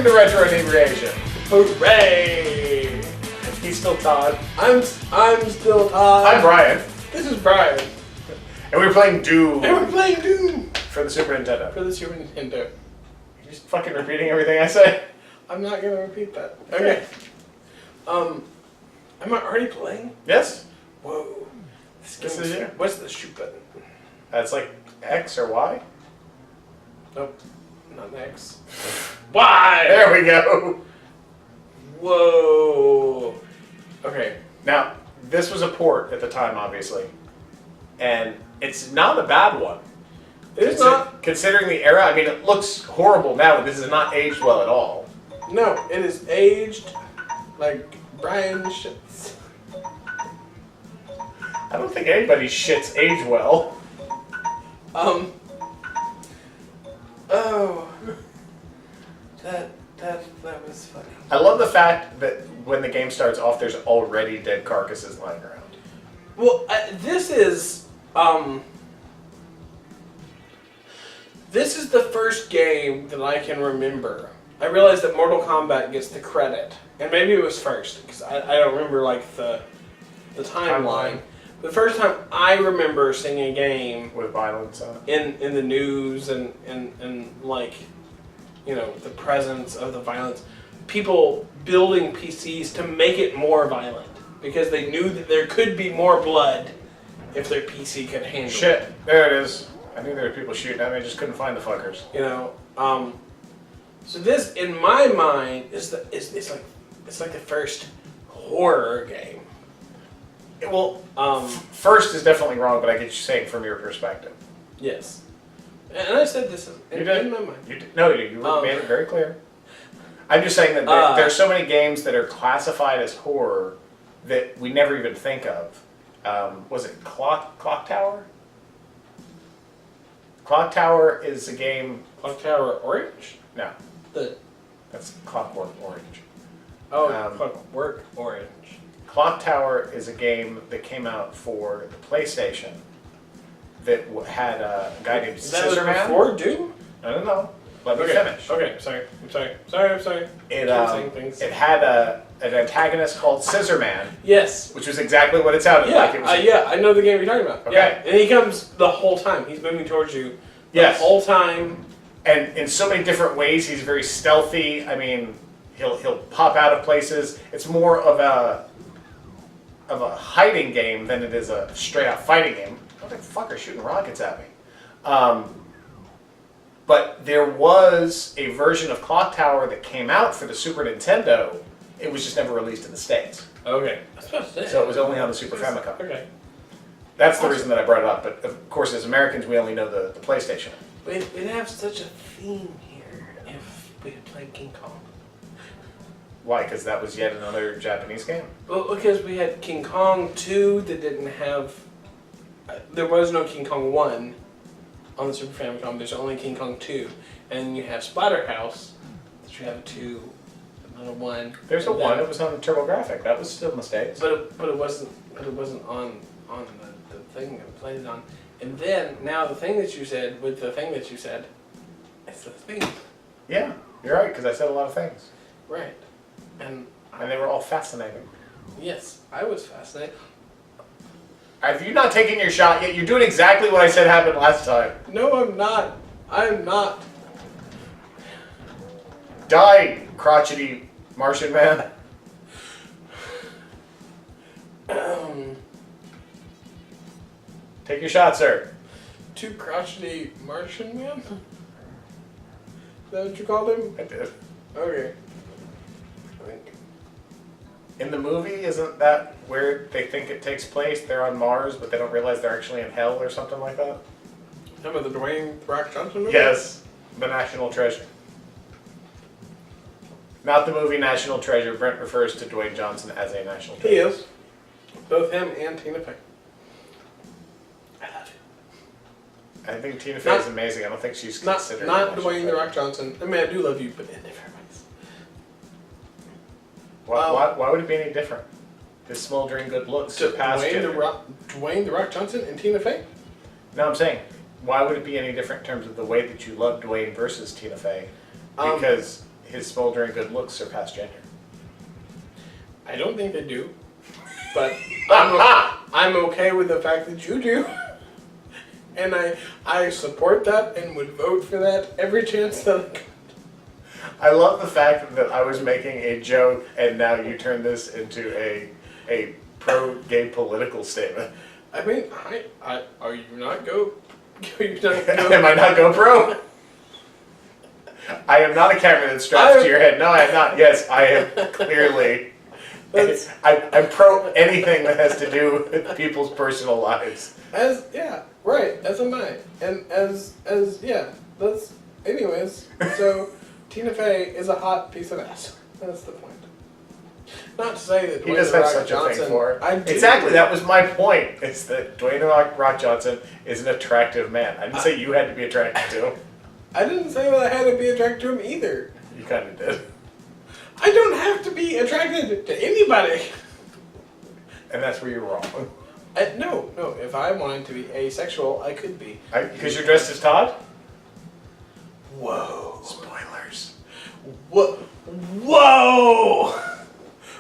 Welcome to Retro Inebriation. Hooray! He's still Todd. I'm still Todd. I'm Brian. This is Brian. And we're playing Doom. And we're playing Doom For the Super Nintendo. for the Super Nintendo. You're just fucking repeating everything I say. I'm not gonna repeat that. Okay. Am I already playing? Yes? Whoa. This is it. What's the shoot button? That's like X or Y? Nope. Not X. Y! There we go. Whoa. Okay. Now, this was a port at the time, obviously. And it's not a bad one. It is not. Considering the era, I mean, it looks horrible now, but this is not aged well at all. No, it is aged like Brian shits. I don't think anybody's shits age well. Oh. That was funny. I love the fact that when the game starts off, there's already dead carcasses lying around. Well, this is the first game that I can remember. I realized that Mortal Kombat gets the credit, and maybe it was first because I don't remember like the timeline. The first time I remember seeing a game With violence on it. in the news and like, you know, the presence of the violence, people building PCs to make it more violent because they knew that there could be more blood if their PC could handle it. Shit, there it is. I knew there were people shooting at me, I just couldn't find the fuckers. You know, so this, in my mind, it's like the first horror game. Well, first is definitely wrong, but I get you saying from your perspective. Yes, and I said this in my mind. You did, no, you made it very clear. I'm just saying that there are so many games that are classified as horror that we never even think of. Was it Clock Tower? Clock Tower is a game. Clock Tower Orange? No, The that's Clockwork Orange. Clockwork Orange. Clock Tower is a game that came out for the PlayStation that had a guy named Scissorman. That was before Doom? No. Let me finish. Okay, I'm sorry. It had an antagonist called Scissorman. Yes. Which was exactly what it sounded like. It was I know the game you're talking about. Okay. Yeah, and he comes the whole time. He's moving towards you the whole time. And in so many different ways, he's very stealthy. I mean, he'll pop out of places. It's more of a hiding game than it is a straight out fighting game. What the fuck are shooting rockets at me? But there was a version of Clock Tower that came out for the Super Nintendo. It was just never released in the States. Okay. I was supposed to say. So it was only on the Super Famicom. Okay. That's the reason that I brought it up. But of course, as Americans, we only know the PlayStation. We'd have such a theme here if we had played King Kong. Why? Because that was yet another Japanese game? Well, because we had King Kong 2 that didn't have... there was no King Kong 1 on the Super Famicom. There's only King Kong 2. And you have Splatterhouse, that you have a 2, not a 1. There's a 1. It was on the TurboGrafx. That was still in the States. But it wasn't on the thing that we played it on. And then, now the thing that you said, with the thing that you said, it's the thing. Yeah, you're right, because I said a lot of things. Right. And they were all fascinating. Yes, I was fascinated. Have you not taken your shot yet? You're doing exactly what I said happened last time. No, I'm not. I'm not. Die, crotchety Martian man. Take your shot, sir. Too crotchety Martian man? Is that what you called him? I did. Okay. In the movie, isn't that where they think it takes place? They're on Mars, but they don't realize they're actually in hell or something like that? Remember the Dwayne Rock Johnson movie? Yes. The National Treasure. Not the movie National Treasure. Brent refers to Dwayne Johnson as a national treasure. He is. Both him and Tina Fey. I love you. I think Tina Fey is amazing. I don't think she's considered Not Dwayne The Rock Johnson. I mean, I do love you, but in different ways. Why would it be any different? His smoldering good looks surpassed Dwayne The Rock Johnson and Tina Fey? No, I'm saying, why would it be any different in terms of the way that you love Dwayne versus Tina Fey? Because his smoldering good looks surpass gender? I don't think they do, but I'm okay with the fact that you do, and I support that and would vote for that every chance that I could. I love the fact that I was making a joke and now you turn this into a pro-gay political statement. I mean, are you not go? Are you not go? Am I not GoPro? I am not a camera that's strapped to your head. No, I am not. Yes, I am clearly. I'm pro anything that has to do with people's personal lives. As am I, and as that's anyways. So Tina Fey is a hot piece of ass. That's the point. Not to say that He Dwayne does The have Rock such Johnson, a thing for her. I do. Exactly, that was my point. It's that Dwayne The Rock Johnson is an attractive man. I didn't say you had to be attracted to him. I didn't say that I had to be attracted to him either. You kind of did. I don't have to be attracted to anybody. And that's where you're wrong. No. If I wanted to be asexual, I could be. Because you're dressed as Todd? Whoa. Spoilers. Whoa!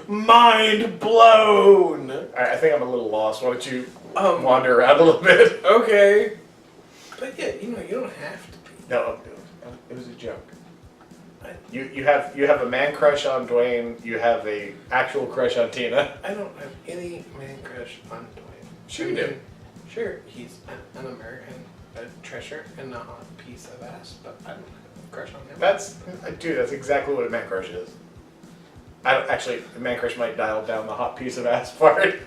Mind blown! I think I'm a little lost. Why don't you wander around a little bit? Okay. But yeah, you don't have to be. No, it was a joke. You have a man crush on Dwayne. You have a actual crush on Tina. I don't have any man crush on Dwayne. Sure you do. Sure, he's an American treasure and a hot piece of ass, but I don't have a crush on him. That's exactly what a man crush is. Actually, a man crush might dial down the hot piece of ass part.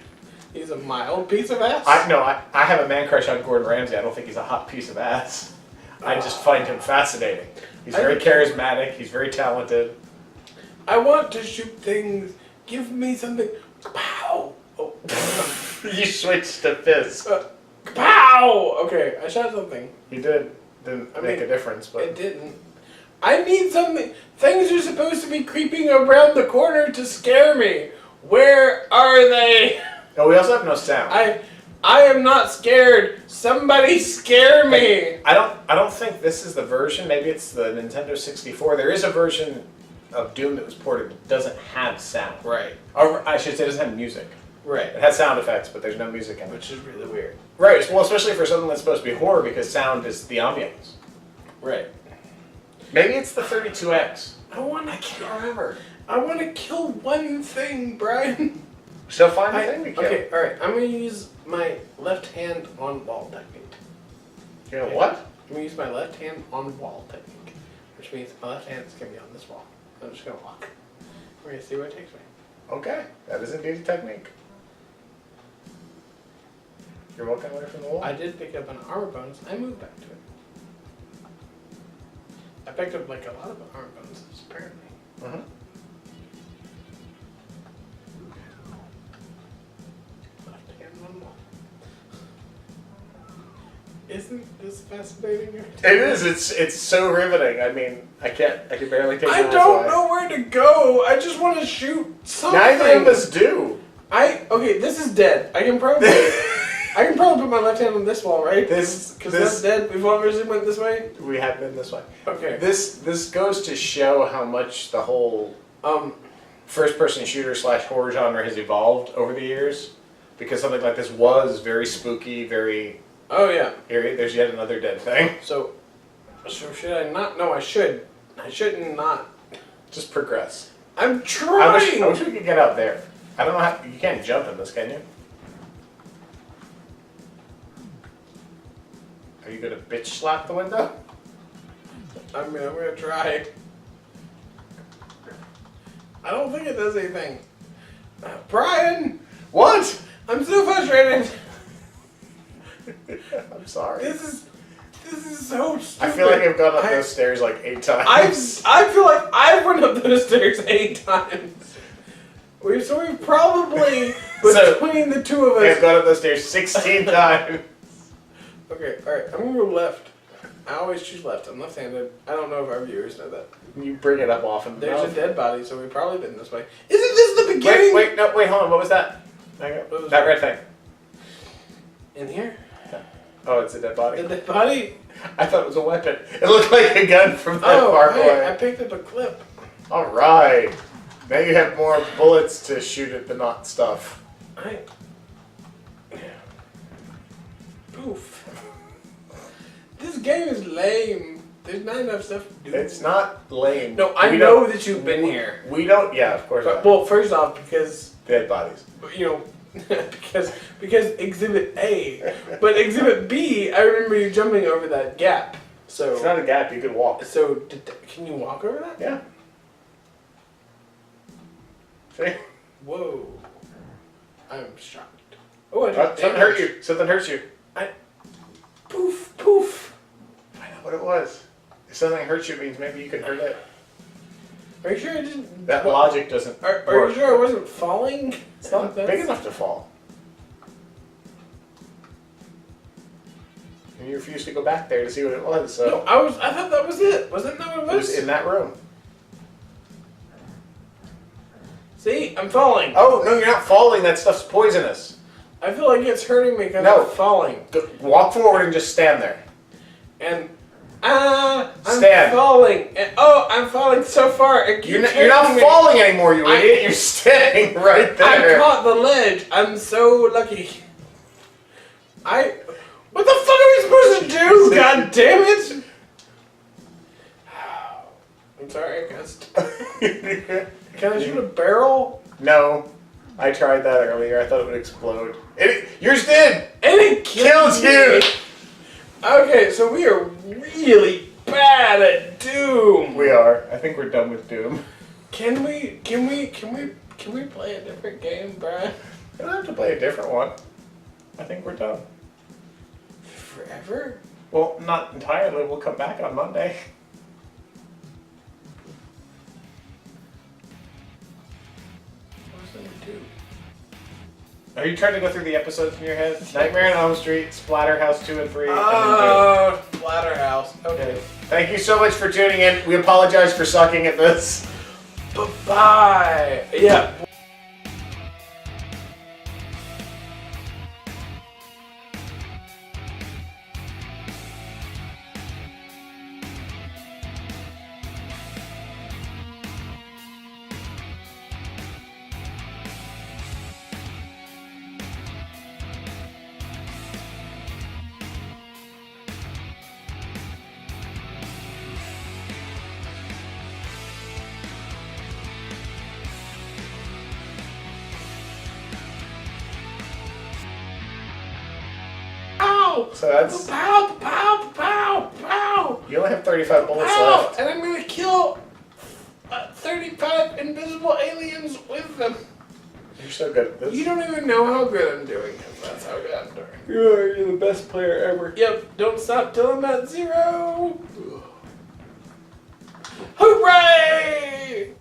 He's a mild piece of ass? I have a man crush on Gordon Ramsay. I don't think he's a hot piece of ass. I just find him fascinating. He's very charismatic. He's very talented. I want to shoot things. Give me something. Pow! Oh. You switched to fist. Pow! Okay, I shot something. You did. Didn't make a difference, but it didn't. I need something. Things are supposed to be creeping around the corner to scare me. Where are they? No, we also have no sound. I am not scared. Somebody scare me. I don't think this is the version. Maybe it's the Nintendo 64. There is a version of Doom that was ported that doesn't have sound. Right. Or I should say it doesn't have music. Right. It has sound effects, but there's no music in it. Which is really weird. Right. Well, especially for something that's supposed to be horror, because sound is the ambience. Right. Maybe it's the 32X. I can't remember. I want to kill one thing, Brian. So find the thing to kill. Okay, alright. I'm going to use my left hand on wall technique. You know what? I'm going to use my left hand on wall technique. Which means my left hand is going to be on this wall. I'm just going to walk. We're going to see where it takes me. Okay. That is indeed a technique. You're walking away from the wall? I did pick up an armor bonus. I moved back to it. I picked up like a lot of armor bonuses, apparently. Mm-hmm. Left hand on wall. Isn't this fascinating? It is. It's so riveting. I mean, I can barely take. I don't know where to go. I just want to shoot something. Neither of us do. Okay. This is dead. I can probably put my left hand on this wall, right? Because that's dead. We've obviously went this way. We have been this way. Okay. This goes to show how much the whole first-person shooter / horror genre has evolved over the years. Because something like this was very spooky, very. Oh yeah. Eerie. There's yet another dead thing. So should I not? No, I should. I shouldn't not. Just progress. I'm trying. I wish we could get out there. I don't know how. You can't jump in this, can you? Are you gonna bitch slap the window? I mean, I'm gonna try. I don't think it does anything. Brian! What? I'm so frustrated. I'm sorry. This is so stupid. I feel like I've gone up those stairs like 8 times. I feel like I've run up those stairs 8 times. We've probably between the two of us. I've gone up those stairs 16 times. Okay, alright, I'm gonna go left. I always choose left. I'm left-handed. I don't know if our viewers know that. You bring it up often. There's a dead body, so we've probably been this way. Isn't this the beginning? Wait, hold on. What was that? That red thing. In here? Oh, it's a dead body. The dead body? I thought it was a weapon. It looked like a gun from that far away. I picked up a clip. All right. Now you have more bullets to shoot at the not stuff. Oof. This game is lame. There's not enough stuff to do. It's not lame. No, I know that you've been here. We don't. Yeah, of course. Well, first off, because dead bodies. you know, because Exhibit A, but Exhibit B, I remember you jumping over that gap. So It's not a gap. You could walk. So can you walk over that? Yeah. See? Whoa. I'm shocked. Oh, I did Something hurt you. Something hurts you. Poof, poof. I know what it was. If something hurts you, it means maybe you can hurt it. Are you sure I didn't? That logic doesn't Are work. you sure I wasn't falling? It's not big enough to fall. And you refused to go back there to see what it was, so... No, I thought that was it. Wasn't that what it was? It was in that room. See? I'm falling. Oh, no, you're not falling. That stuff's poisonous. I feel like it's hurting me because No. I'm falling. Walk forward and just stand there. And I'm Stand. falling. And I'm falling so far. You're not falling anymore, you idiot. You're standing right there. I caught the ledge. I'm so lucky. What the fuck are we supposed to do? God damn it! I'm sorry, I guessed. Can I shoot a barrel? No. I tried that earlier. I thought it would explode. Yours did! And it Killed you! Okay, so we are really bad at Doom. We are. I think we're done with Doom. Can we play a different game, Brian? We don't have to play a different one. I think we're done. Forever? Well, not entirely. We'll come back on Monday. What's that do? Are you trying to go through the episodes in your head? Nightmare on Elm Street, Splatterhouse 2 and 3, and then Oh, Splatterhouse. Okay. Doom. Thank you so much for tuning in. We apologize for sucking at this. Bye-bye. Yeah. So that's... Pow, pow, pow, pow. You only have 35 bullets Pow. left. And I'm gonna kill 35 invisible aliens with them. You're so good at this. You don't even know how good I'm doing, because that's how good I'm doing. You're the best player ever. Yep, don't stop till I'm at 0. Hooray!